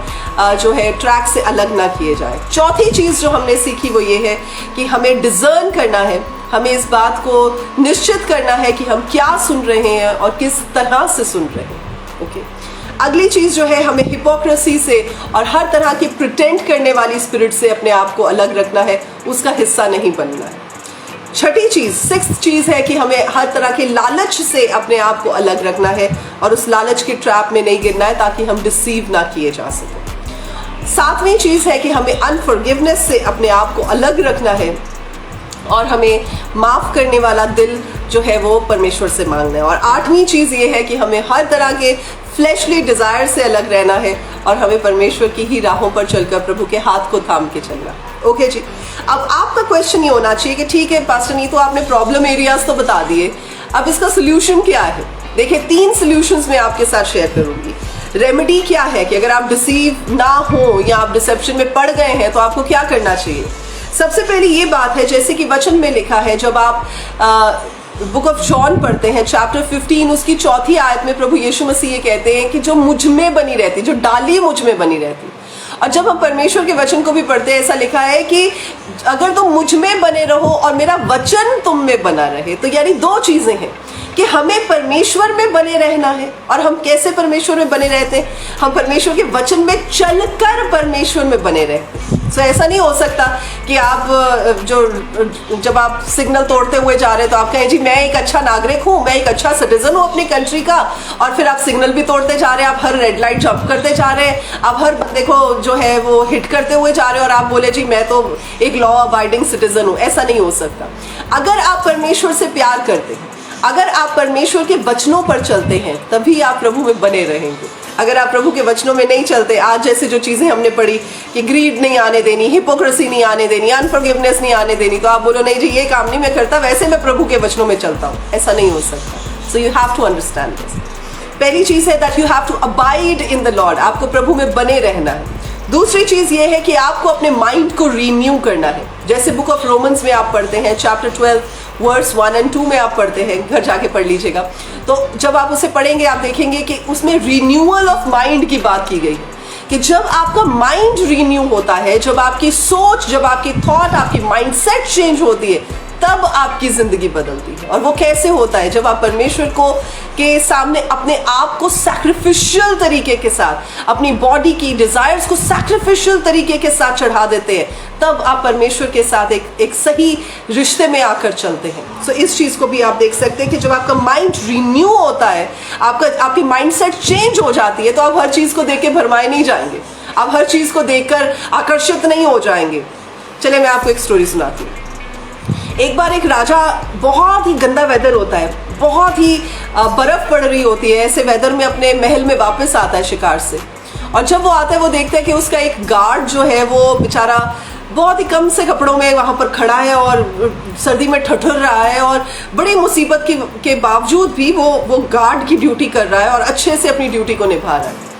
जो है ट्रैक से अलग ना किए जाएं। चौथी चीज़ जो हमने सीखी वो ये है कि हमें डिज़र्न करना है, हमें इस बात को निश्चित करना है कि हम क्या सुन रहे हैं और किस तरह से सुन रहे हैं। ओके, अगली चीज़ जो है, हमें हिपोक्रेसी से और हर तरह की प्रिटेंड करने वाली स्पिरिट से अपने आप को अलग रखना है, उसका हिस्सा नहीं बनना है। छठी चीज, सिक्स्थ चीज है कि हमें हर तरह के लालच से अपने आप को अलग रखना है और उस लालच के ट्रैप में नहीं गिरना है ताकि हम डिसीव ना किए जा सकें। सातवीं चीज है कि हमें अनफॉरगिवनेस से अपने आप को अलग रखना है और हमें माफ करने वाला दिल जो है वो परमेश्वर से मांगना है। और आठवीं चीज ये है कि हमें हर तरह के फ्लैशली डिजायर से अलग रहना है और हमें परमेश्वर की ही राहों पर चलकर प्रभु के हाथ को थाम के चलना। ओके जी, अब आपका क्वेश्चन ये होना चाहिए कि ठीक है पास्टर नी, तो आपने प्रॉब्लम एरियाज तो बता दिए, अब इसका सोल्यूशन क्या है? देखिए 3 सोल्यूशंस मैं आपके साथ शेयर करूंगी। रेमेडी क्या है कि अगर आप डिसीव ना हो या आप डिसेप्शन में पड़ गए हैं तो आपको क्या करना चाहिए। सबसे पहली ये बात है, जैसे कि वचन में लिखा है, जब आप बुक ऑफ जॉन पढ़ते हैं चैप्टर 15 उसकी 4थी आयत में प्रभु यीशु मसीह ये कहते हैं कि जो मुझ में बनी रहती, जो डाली मुझ में बनी रहती। और जब हम परमेश्वर के वचन को भी पढ़ते हैं, ऐसा लिखा है कि अगर तुम मुझ में बने रहो और मेरा वचन तुम में बना रहे, तो यानी 2 चीजें हैं कि हमें परमेश्वर में बने रहना है। और हम कैसे परमेश्वर में बने रहते हैं? हम परमेश्वर के वचन में चलकर परमेश्वर में बने रहते हैं। तो ऐसा नहीं हो सकता कि आप जब आप सिग्नल तोड़ते हुए जा रहे हैं तो आप कहें जी मैं एक अच्छा नागरिक हूँ, मैं एक अच्छा सिटीजन हूँ अपनी कंट्री का, और फिर आप सिग्नल भी तोड़ते जा रहे हैं, आप हर रेड लाइट जंप करते जा रहे हैं, आप हर बंदे को जो है वो हिट करते हुए जा रहे हैं और आप बोले जी मैं तो एक लॉ अबाइडिंग सिटीजन हूँ। ऐसा नहीं हो सकता। अगर आप परमेश्वर से प्यार करते हैं, अगर आप परमेश्वर के वचनों पर चलते हैं, तभी आप प्रभु में बने रहेंगे। अगर आप प्रभु के वचनों में नहीं चलते, आज जैसे जो चीजें हमने पढ़ी कि ग्रीड नहीं आने देनी, हिपोक्रेसी नहीं आने देनी, अनफॉरगिवनेस नहीं आने देनी, तो आप बोलो नहीं जी ये काम नहीं मैं करता, वैसे मैं प्रभु के वचनों में चलता हूँ। ऐसा नहीं हो सकता। So you have to understand this. पहली चीज है that you have to abide in the Lord, आपको प्रभु में बने रहना है। दूसरी चीज ये है कि आपको अपने माइंड को रीन्यू करना है। जैसे बुक ऑफ रोमन्स में आप पढ़ते हैं चैप्टर 12 वर्स 1 और 2 में आप पढ़ते हैं, घर जाके पढ़ लीजिएगा। तो जब आप उसे पढ़ेंगे आप देखेंगे कि उसमें रिन्यूअल ऑफ माइंड की बात की गई है कि जब आपका माइंड रिन्यू होता है, जब आपकी सोच, जब आपकी थॉट, आपकी माइंडसेट चेंज होती है, तब आपकी जिंदगी बदलती है। और वो कैसे होता है? जब आप परमेश्वर को के सामने अपने आप को सैक्रिफिशियल तरीके के साथ, अपनी बॉडी की डिजायर्स को सैक्रिफिशियल तरीके के साथ चढ़ा देते हैं, तब आप परमेश्वर के साथ एक सही रिश्ते में आकर चलते हैं। सो इस चीज को भी आप देख सकते हैं कि जब आपका माइंड रिन्यू होता है, आपकी माइंडसेट चेंज हो जाती है, तो आप हर चीज को देख के भरमाए नहीं जाएंगे, आप हर चीज को देखकर आकर्षित नहीं हो जाएंगे। चलिए मैं आपको एक स्टोरी सुनाती हूँ। एक बार एक राजा, बहुत ही गंदा वेदर होता है, बहुत ही बर्फ पड़ रही होती है, ऐसे वेदर में अपने महल में वापस आता है शिकार से। और जब वो आता है वो देखता है कि उसका एक गार्ड जो है वो बेचारा बहुत ही कम से कपड़ों में वहाँ पर खड़ा है और सर्दी में ठठर रहा है और बड़ी मुसीबत के बावजूद भी वो गार्ड की ड्यूटी कर रहा है और अच्छे से अपनी ड्यूटी को निभा रहा है।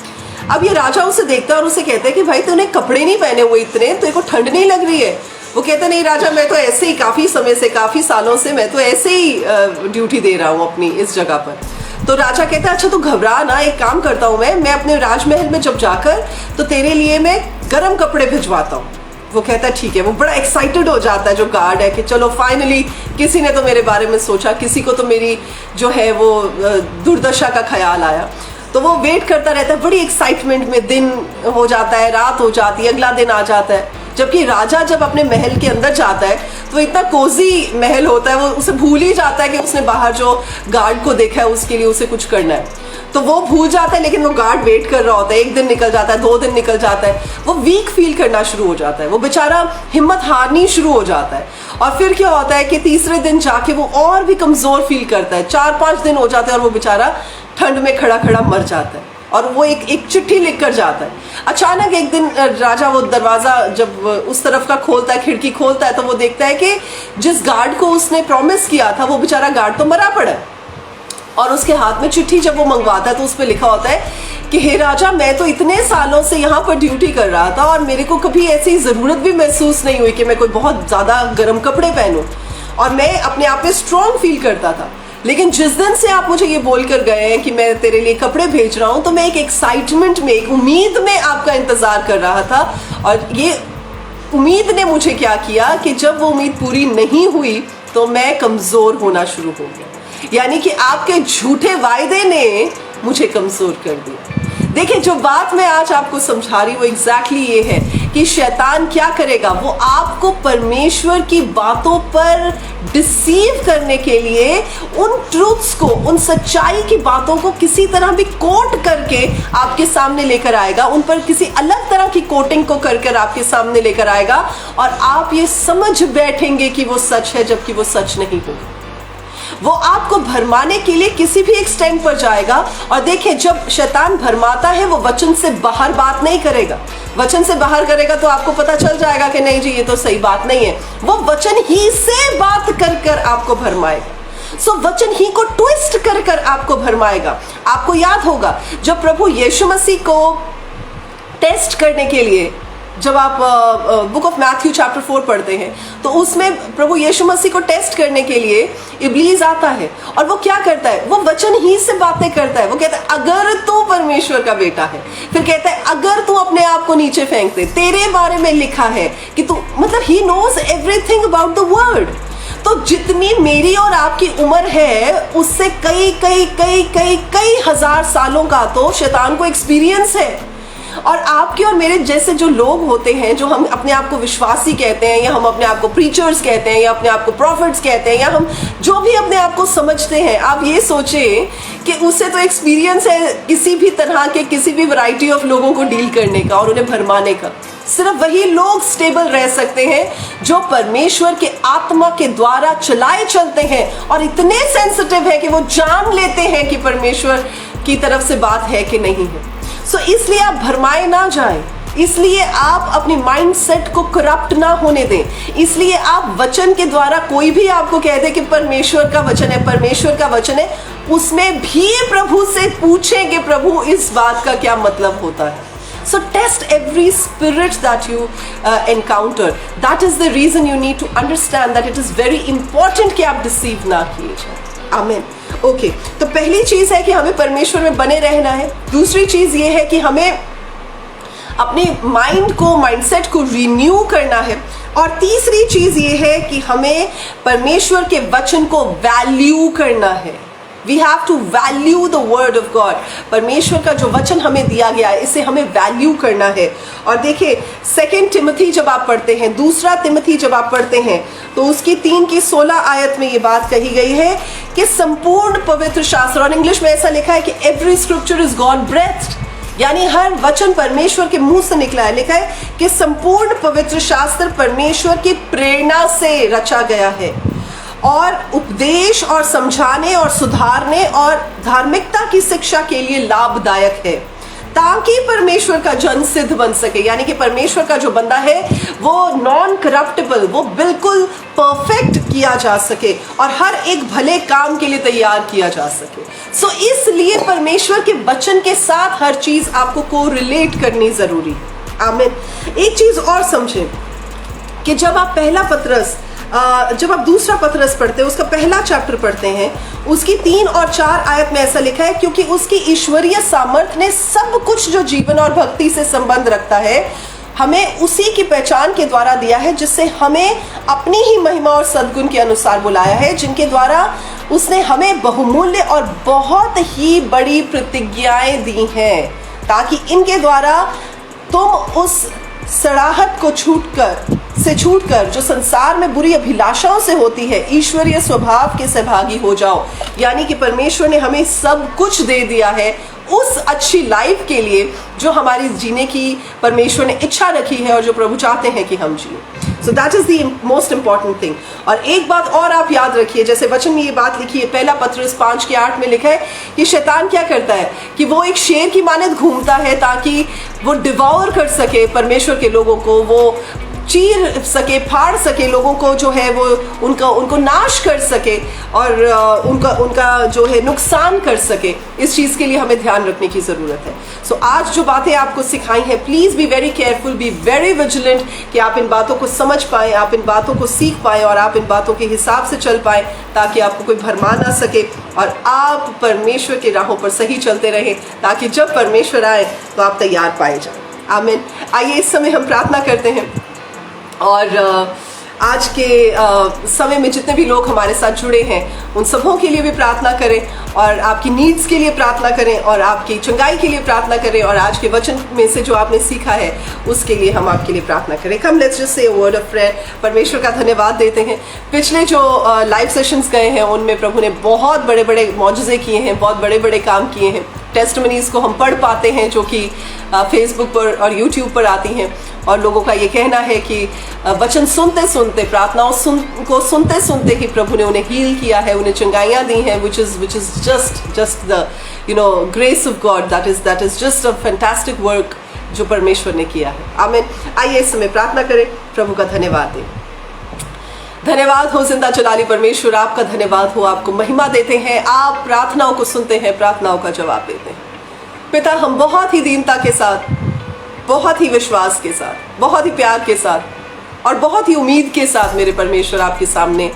अब ये राजा उसे देखता है और उसे कहता है कि भाई तूने कपड़े नहीं पहने हुए इतने, तो को ठंड नहीं लग रही है? वो कहता नहीं राजा, मैं तो ऐसे ही काफ़ी समय से, काफ़ी सालों से मैं तो ऐसे ही ड्यूटी दे रहा हूँ अपनी इस जगह पर। तो राजा कहता है अच्छा तो घबरा ना, एक काम करता हूँ मैं अपने राजमहल में जब जाकर तो तेरे लिए मैं गर्म कपड़े भिजवाता हूँ। वो कहता है ठीक है। वो बड़ा एक्साइटेड हो जाता है जो गार्ड है कि चलो फाइनली किसी ने तो मेरे बारे में सोचा, किसी को तो मेरी जो है वो दुर्दशा का ख्याल आया। तो वो वेट करता रहता है बड़ी एक्साइटमेंट में। दिन हो जाता है, रात हो जाती है, अगला दिन आ जाता है। जबकि राजा जब अपने महल के अंदर जाता है तो इतना कोजी महल होता है, वो उसे भूल ही जाता है कि उसने बाहर जो गार्ड को देखा है उसके लिए उसे कुछ करना है। तो वो भूल जाता है, लेकिन वो गार्ड वेट कर रहा होता है। 1 दिन निकल जाता है, 2 दिन निकल जाता है, वो वीक फील करना शुरू हो जाता है, वो बेचारा हिम्मत हारनी शुरू हो जाता है। और फिर क्या होता है कि तीसरे दिन जाके वो और भी कमजोर फील करता है। 4-5 दिन हो जाते हैं और वो बेचारा ठंड में खड़ा खड़ा मर जाता है। और वो एक चिट्ठी लिख कर जाता है। अचानक एक दिन राजा वो दरवाजा जब उस तरफ का खोलता है, खिड़की खोलता है, तो वो देखता है कि जिस गार्ड को उसने प्रॉमिस किया था वो बेचारा गार्ड तो मरा पड़ा है। और उसके हाथ में चिट्ठी जब वो मंगवाता है तो उस पर लिखा होता है कि हे राजा, मैं तो इतने सालों से यहाँ पर ड्यूटी कर रहा था और मेरे को कभी ऐसी ज़रूरत भी महसूस नहीं हुई कि मैं कोई बहुत ज़्यादा गर्म कपड़े पहनूं, और मैं अपने आप में स्ट्रॉन्ग फील करता था। लेकिन जिस दिन से आप मुझे ये बोल कर गए हैं कि मैं तेरे लिए कपड़े भेज रहा हूँ, तो मैं एक एक्साइटमेंट में, एक उम्मीद में आपका इंतज़ार कर रहा था। और ये उम्मीद ने मुझे क्या किया कि जब वो उम्मीद पूरी नहीं हुई तो मैं कमज़ोर होना शुरू हो गया। यानी कि आपके झूठे वायदे ने मुझे कमज़ोर कर दिया। देखिए, जो बात मैं आज आपको समझा रही हूँ वो एग्जैक्टली ये है कि शैतान क्या करेगा, वो आपको परमेश्वर की बातों पर डिसीव करने के लिए उन ट्रूथ्स को, उन सच्चाई की बातों को किसी तरह भी कोट करके आपके सामने लेकर आएगा, उन पर किसी अलग तरह की कोटिंग को कर आपके सामने लेकर आएगा और आप ये समझ बैठेंगे कि वो सच है जबकि वो सच नहीं होगा। वो आपको भरमाने के लिए किसी भी एक्सटेंट पर जाएगा। और देखिए, जब शैतान भरमाता है वो वचन से बाहर बात नहीं करेगा। वचन से बाहर करेगा तो आपको पता चल जाएगा कि नहीं जी ये तो सही बात नहीं है। वो वचन ही से बात कर आपको भरमाएगा। सो वचन ही को ट्विस्ट कर आपको भरमाएगा। आपको याद होगा जब प्रभु यीशु मसीह को टेस्ट करने के लिए, जब आप बुक ऑफ मैथ्यू चैप्टर 4 पढ़ते हैं तो उसमें प्रभु यीशु मसीह को टेस्ट करने के लिए इब्लीस आता है और वो क्या करता है, वो वचन ही से बातें करता है। वो कहता है अगर तू परमेश्वर का बेटा है, फिर कहता है अगर तू अपने आप को नीचे फेंक दे, तेरे बारे में लिखा है कि तू, मतलब he knows everything about the word. तो जितनी मेरी और आपकी उम्र है उससे कई हजार सालों का तो शैतान को एक्सपीरियंस है। और आपके और मेरे जैसे जो लोग होते हैं, जो हम अपने आप को विश्वासी कहते हैं या हम अपने आप को प्रीचर्स कहते हैं या अपने आप को प्रॉफिट्स कहते हैं या हम जो भी अपने आप को समझते हैं, आप ये सोचें कि उससे तो एक्सपीरियंस है किसी भी तरह के, किसी भी वैरायटी ऑफ लोगों को डील करने का और उन्हें भरमाने का। सिर्फ वही लोग स्टेबल रह सकते हैं जो परमेश्वर के आत्मा के द्वारा चलाए चलते हैं और इतने सेंसिटिव है कि वो जान लेते हैं कि परमेश्वर की तरफ से बात है कि नहीं है। सो इसलिए आप भरमाए ना जाएं, इसलिए आप अपनी माइंडसेट को करप्ट ना होने दें। इसलिए आप वचन के द्वारा, कोई भी आपको कह दे कि परमेश्वर का वचन है, परमेश्वर का वचन है, उसमें भी प्रभु से पूछें कि प्रभु इस बात का क्या मतलब होता है। So test every spirit that you encounter. That is the reason you need to understand that it is very important कि आप deceive ना किए जाए। आमीन। ओके, तो पहली चीज है कि हमें परमेश्वर में बने रहना है। दूसरी चीज ये है कि हमें अपने माइंडसेट को रिन्यू करना है। और तीसरी चीज ये है कि हमें परमेश्वर के वचन को वैल्यू करना है। We have to value the word of God. परमेश्वर का जो वचन हमें दिया गया है इसे हमें वैल्यू करना है। और देखिए 2 तिमोथी जब आप पढ़ते हैं, 2 तिमोथी जब आप पढ़ते हैं तो उसकी 3:16 आयत में ये बात कही गई है कि संपूर्ण पवित्र शास्त्र, और इंग्लिश में ऐसा लिखा है कि every scripture is God breathed, यानी हर वचन परमेश्वर के मुंह से निकला है। लिखा है कि संपूर्ण पवित्र शास्त्र परमेश्वर की प्रेरणा से रचा गया है और उपदेश और समझाने और सुधारने और धार्मिकता की शिक्षा के लिए लाभदायक है, ताकि परमेश्वर का जन सिद्ध बन सके। यानी कि परमेश्वर का जो बंदा है वो नॉन करप्टेबल, वो बिल्कुल परफेक्ट किया जा सके और हर एक भले काम के लिए तैयार किया जा सके। सो इसलिए परमेश्वर के वचन के साथ हर चीज आपको को रिलेट करनी जरूरी है। आमीन। एक चीज और समझें कि जब आप जब आप 2 पत्रस पढ़ते हैं, उसका पहला चैप्टर पढ़ते हैं, उसकी 3 और 4 आयत में ऐसा लिखा है, क्योंकि उसकी ईश्वरीय सामर्थ्य ने सब कुछ जो जीवन और भक्ति से संबंध रखता है हमें उसी की पहचान के द्वारा दिया है, जिससे हमें अपनी ही महिमा और सद्गुण के अनुसार बुलाया है, जिनके द्वारा उसने हमें बहुमूल्य और बहुत ही बड़ी प्रतिज्ञाएं दी हैं, ताकि इनके द्वारा तुम उस सड़ाहट को छूटकर जो संसार में बुरी अभिलाषाओं से होती है, ईश्वरीय स्वभाव के सहभागी हो जाओ। यानी कि परमेश्वर ने हमें सब कुछ दे दिया है उस अच्छी लाइफ के लिए जो हमारी जीने की परमेश्वर ने इच्छा रखी है और जो प्रभु चाहते हैं कि हम जिए। So that is the most important thing. और एक बात और आप याद रखिए, जैसे वचन में ये बात लिखी है, पहला पत्रस 5:8 में लिखा है कि शैतान क्या करता है कि वो एक शेर की मानद घूमता है ताकि वो डिवॉर कर सके परमेश्वर के लोगों को, वो चीर सके, फाड़ सके लोगों को, जो है वो उनको नाश कर सके और उनका जो है नुकसान कर सके। इस चीज़ के लिए हमें ध्यान रखने की ज़रूरत है। सो आज जो बातें आपको सिखाई हैं, please be very careful, be very vigilant कि आप इन बातों को समझ पाएँ, आप इन बातों को सीख पाएँ और आप इन बातों के हिसाब से चल पाएँ, ताकि आपको कोई भरमा ना सके और आप परमेश्वर की राहों पर सही चलते रहें, ताकि जब परमेश्वर आए तो आप तैयार पाए जाएं। आमीन। आइए इस समय हम प्रार्थना करते हैं और आज के समय में जितने भी लोग हमारे साथ जुड़े हैं उन सबों के लिए भी प्रार्थना करें और आपकी नीड्स के लिए प्रार्थना करें और आपकी चंगाई के लिए प्रार्थना करें और आज के वचन में से जो आपने सीखा है उसके लिए हम आपके लिए प्रार्थना करें। Come let's just say a word of prayer. परमेश्वर का धन्यवाद देते हैं। पिछले जो लाइव सेशंस गए हैं उनमें प्रभु ने बहुत बड़े बड़े मौजज़े किए हैं, बहुत बड़े बड़े काम किए हैं। टेस्टमनीज को हम पढ़ पाते हैं जो कि फेसबुक पर और यूट्यूब पर आती हैं और लोगों का ये कहना है कि वचन सुनते सुनते, प्रार्थनाओं को सुनते सुनते ही प्रभु ने उन्हें हील किया है, उन्हें चंगाइयाँ दी हैं, which is just the grace of God, that is just a fantastic work जो परमेश्वर ने किया है। आमीन। आइए इस समय प्रार्थना करें, प्रभु का धन्यवाद दें। धन्यवाद हो जिंदा जलाली परमेश्वर, आपका धन्यवाद हो, आपको महिमा देते हैं। आप प्रार्थनाओं को सुनते हैं, प्रार्थनाओं का जवाब देते हैं। पिता, हम बहुत ही दीनता के साथ, बहुत ही विश्वास के साथ, बहुत ही प्यार के साथ और बहुत ही उम्मीद के साथ मेरे परमेश्वर आपके सामने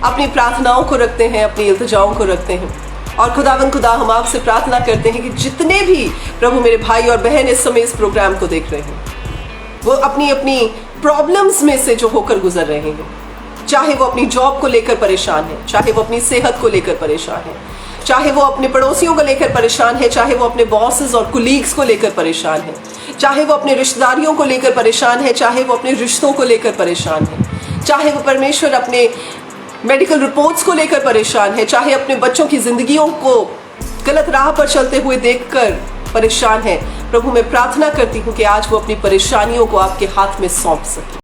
अपनी प्रार्थनाओं को रखते हैं, अपनी इल्तिजाओं को रखते हैं। और खुदावन खुदा, हम आपसे प्रार्थना करते हैं कि जितने भी प्रभु मेरे भाई और बहन इस समय इस प्रोग्राम को देख रहे हैं वो अपनी अपनी प्रॉब्लम्स में से जो होकर गुजर रहे हैं, चाहे वो अपनी जॉब को लेकर परेशान है, चाहे वो अपनी सेहत को लेकर परेशान है, चाहे वो अपने पड़ोसियों को लेकर परेशान है, चाहे वो अपने बॉसेस और कुलीग्स को लेकर परेशान है, चाहे वो अपने रिश्तेदारियों को लेकर परेशान है, चाहे वो अपने रिश्तों को लेकर परेशान है, चाहे वो परमेश्वर अपने मेडिकल रिपोर्ट्स को लेकर परेशान है, चाहे अपने बच्चों की जिंदगियों को गलत राह पर चलते हुए देखकर परेशान है। प्रभु, मैं प्रार्थना करती हूँ कि आज वो अपनी परेशानियों को आपके हाथ में सौंप सके।